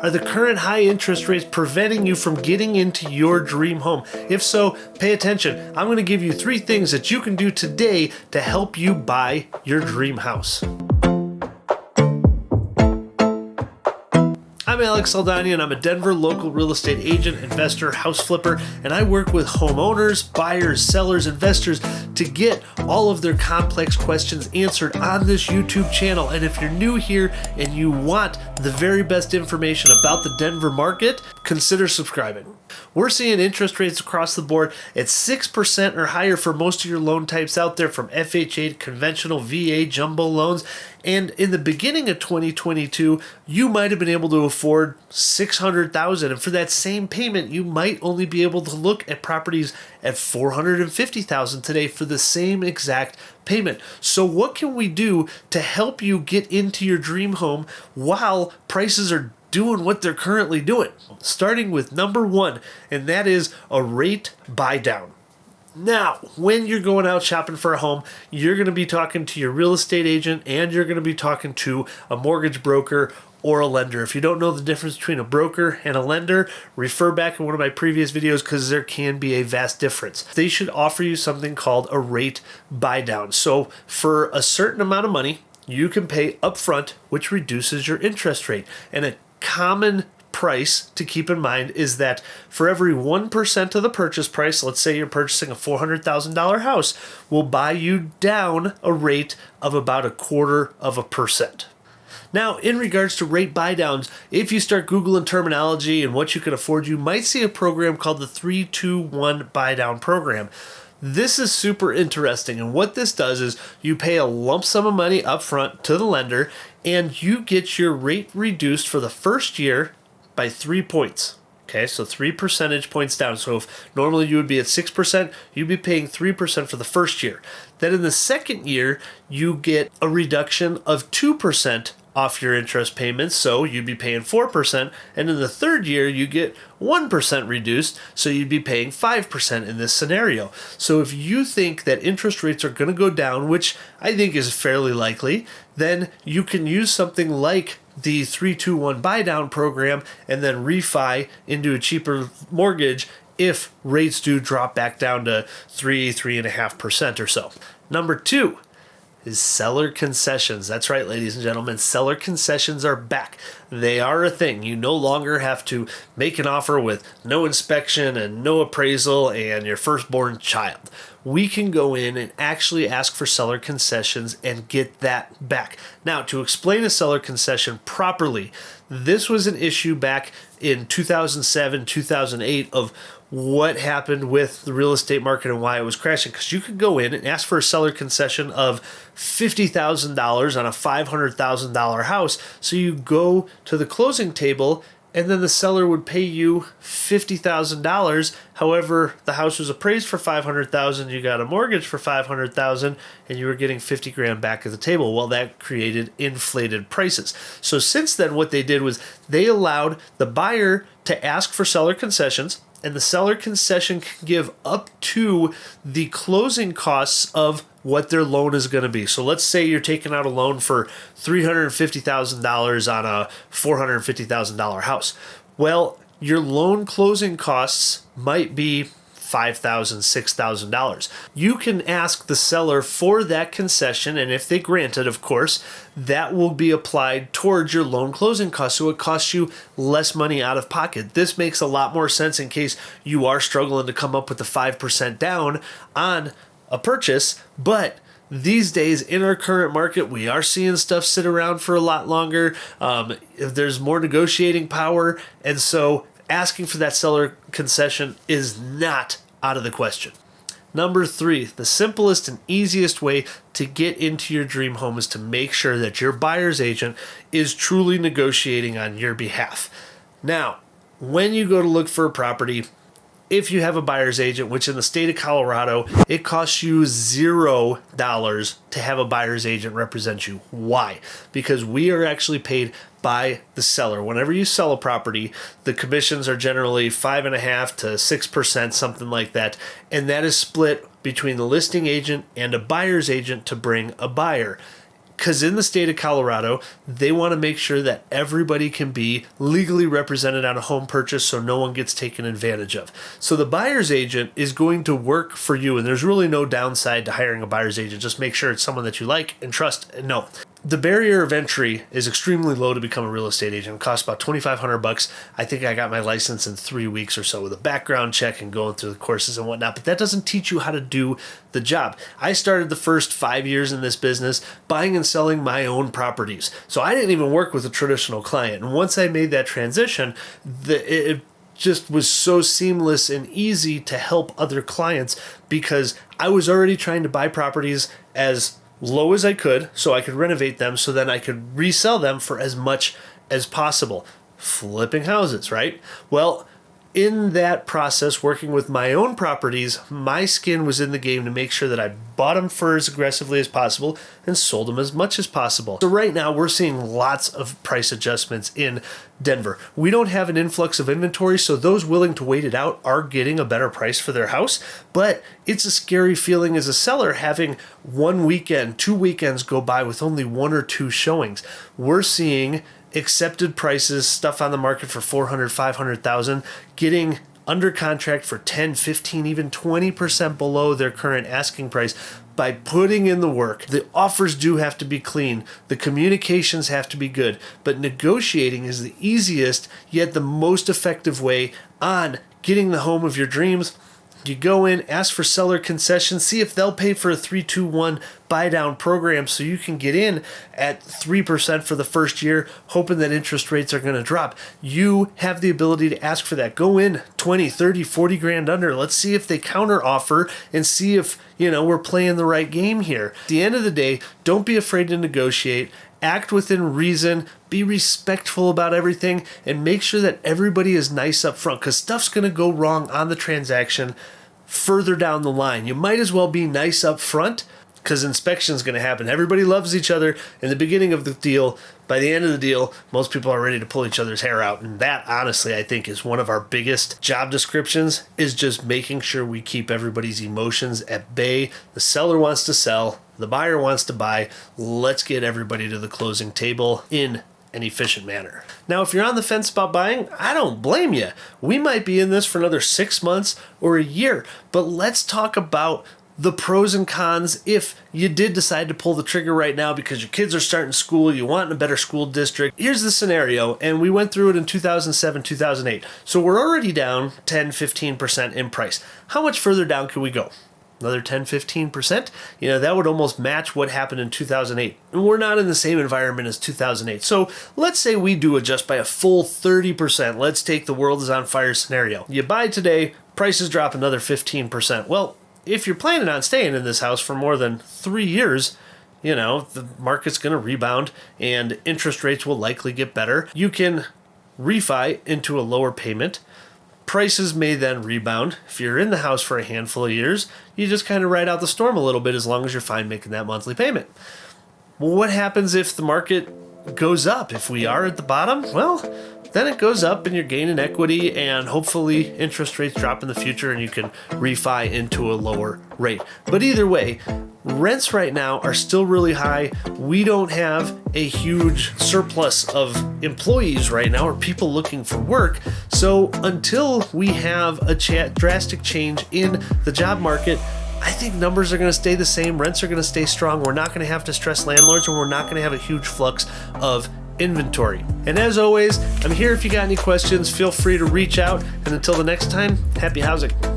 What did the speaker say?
Are the current high interest rates preventing you from getting into your dream home? If so, pay attention. I'm going to give you 3 things that you can do today to help you buy your dream house. I'm Alex Saldana, and I'm a Denver local real estate agent, investor, house flipper, and I work with homeowners, buyers, sellers, investors to get all of their complex questions answered on this YouTube channel. And if you're new here and you want the very best information about the Denver market, consider subscribing. We're seeing interest rates across the board at 6% or higher for most of your loan types out there, from FHA, conventional, VA, jumbo loans. And in the beginning of 2022, you might have been able to afford $600,000, and for that same payment, you might only be able to look at properties at $450,000 today for the same exact payment. So what can we do to help you get into your dream home while prices are doing what they're currently doing? Starting with number 1, and that is a rate buy down. Now, when you're going out shopping for a home, you're going to be talking to your real estate agent and you're going to be talking to a mortgage broker or a lender. If you don't know the difference between a broker and a lender, refer back in one of my previous videos because there can be a vast difference. They should offer you something called a rate buy down. So for a certain amount of money, you can pay upfront, which reduces your interest rate. And a common price to keep in mind is that for every 1% of the purchase price, let's say you're purchasing a $400,000 house, will buy you down a rate of about 0.25%. Now, in regards to rate buy downs, if you start Googling terminology and what you can afford, you might see a program called the 3-2-1 buy down program. This is super interesting, and what this does is you pay a lump sum of money up front to the lender and you get your rate reduced for the first year by 3 points. Okay, so 3 percentage points down. So if normally you would be at 6%, you'd be paying 3% for the first year. Then in the second year, you get a reduction of 2% off your interest payments, so you'd be paying 4%, and in the third year you get 1% reduced, so you'd be paying 5% in this scenario. So if you think that interest rates are going to go down, which I think is fairly likely, then you can use something like the 3-2-1 buy down program and then refi into a cheaper mortgage if rates do drop back down to 3.5% or so. Number 2 is seller concessions. That's right, ladies and gentlemen, seller concessions are back. They are a thing. You no longer have to make an offer with no inspection and no appraisal and your firstborn child. We can go in and actually ask for seller concessions and get that back. Now, to explain a seller concession properly, this was an issue back in 2007, 2008 of what happened with the real estate market and why it was crashing. Because you could go in and ask for a seller concession of $50,000 on a $500,000 house. So you go to the closing table and then the seller would pay you $50,000. However, the house was appraised for $500,000. You got a mortgage for $500,000, and you were getting $50,000 back at the table. Well, that created inflated prices. So since then, what they did was they allowed the buyer to ask for seller concessions, and the seller concession can give up to the closing costs of what their loan is going to be. So let's say you're taking out a loan for $350,000 on a $450,000 house. Well, your loan closing costs might be $5,000, $6,000. You can ask the seller for that concession, and if they grant it, of course, that will be applied towards your loan closing costs, so it costs you less money out of pocket. This makes a lot more sense in case you are struggling to come up with the 5% down on a purchase, but these days in our current market, we are seeing stuff sit around for a lot longer. There's more negotiating power, and so asking for that seller concession is not out of the question. Number 3, the simplest and easiest way to get into your dream home is to make sure that your buyer's agent is truly negotiating on your behalf. Now, when you go to look for a property, if you have a buyer's agent, which in the state of Colorado, it costs you $0 to have a buyer's agent represent you. Why? Because we are actually paid by the seller. Whenever you sell a property, the commissions are generally 5.5% to 6%, something like that. And that is split between the listing agent and a buyer's agent to bring a buyer. because in the state of Colorado, they want to make sure that everybody can be legally represented on a home purchase so no one gets taken advantage of. So the buyer's agent is going to work for you, and there's really no downside to hiring a buyer's agent. Just make sure it's someone that you like and trust and know. The barrier of entry is extremely low to become a real estate agent. It costs about $2,500. I think I got my license in 3 weeks or so with a background check and going through the courses and whatnot, but that doesn't teach you how to do the job. I started the first 5 years in this business buying and selling my own properties. So I didn't even work with a traditional client. And once I made that transition, it just was so seamless and easy to help other clients because I was already trying to buy properties as low as I could so I could renovate them so then I could resell them for as much as possible. Flipping houses, right? Well, in that process, working with my own properties, my skin was in the game to make sure that I bought them for as aggressively as possible and sold them as much as possible. So right now we're seeing lots of price adjustments in Denver. We don't have an influx of inventory, so those willing to wait it out are getting a better price for their house, but it's a scary feeling as a seller having 1 weekend, 2 weekends go by with only 1 or 2 showings. We're seeing accepted prices, stuff on the market for 400, 500,000, getting under contract for 10, 15, even 20% below their current asking price by putting in the work. The offers do have to be clean. The communications have to be good, but negotiating is the easiest yet the most effective way on getting the home of your dreams. You go in, ask for seller concessions, see if they'll pay for a 3-2-1 buy down program so you can get in at 3% for the first year, hoping that interest rates are going to drop. You have the ability to ask for that. Go in 20, 30, 40 grand under. Let's see if they counter offer and see if, we're playing the right game here. At the end of the day, don't be afraid to negotiate. Act within reason, be respectful about everything, and make sure that everybody is nice up front because stuff's going to go wrong on the transaction further down the line. You might as well be nice up front because inspection's going to happen. Everybody loves each other in the beginning of the deal. By the end of the deal, most people are ready to pull each other's hair out. And that, honestly, I think is one of our biggest job descriptions is just making sure we keep everybody's emotions at bay. The seller wants to sell. The buyer wants to buy. Let's get everybody to the closing table in an efficient manner. Now, if you're on the fence about buying, I don't blame you. We might be in this for another 6 months or a year, but let's talk about the pros and cons if you did decide to pull the trigger right now because your kids are starting school, you want in a better school district. Here's the scenario, and we went through it in 2007, 2008. So we're already down 10, 15% in price. How much further down can we go? Another 10, 15%? That would almost match what happened in 2008. And we're not in the same environment as 2008. So let's say we do adjust by a full 30%. Let's take the world is on fire scenario. You buy today, prices drop another 15%. Well, if you're planning on staying in this house for more than 3 years, the market's going to rebound and interest rates will likely get better. You can refi into a lower payment. Prices may then rebound. If you're in the house for a handful of years, you just kind of ride out the storm a little bit as long as you're fine making that monthly payment. Well, what happens if the market goes up? If we are at the bottom, well, then it goes up and you're gaining equity and hopefully interest rates drop in the future and you can refi into a lower rate. But either way, rents right now are still really high. We don't have a huge surplus of employees right now or people looking for work. So until we have a drastic change in the job market, I think numbers are going to stay the same. Rents are going to stay strong. We're not going to have to stress landlords and we're not going to have a huge flux of inventory. And as always, I'm here if you got any questions. Feel free to reach out. And until the next time, happy housing.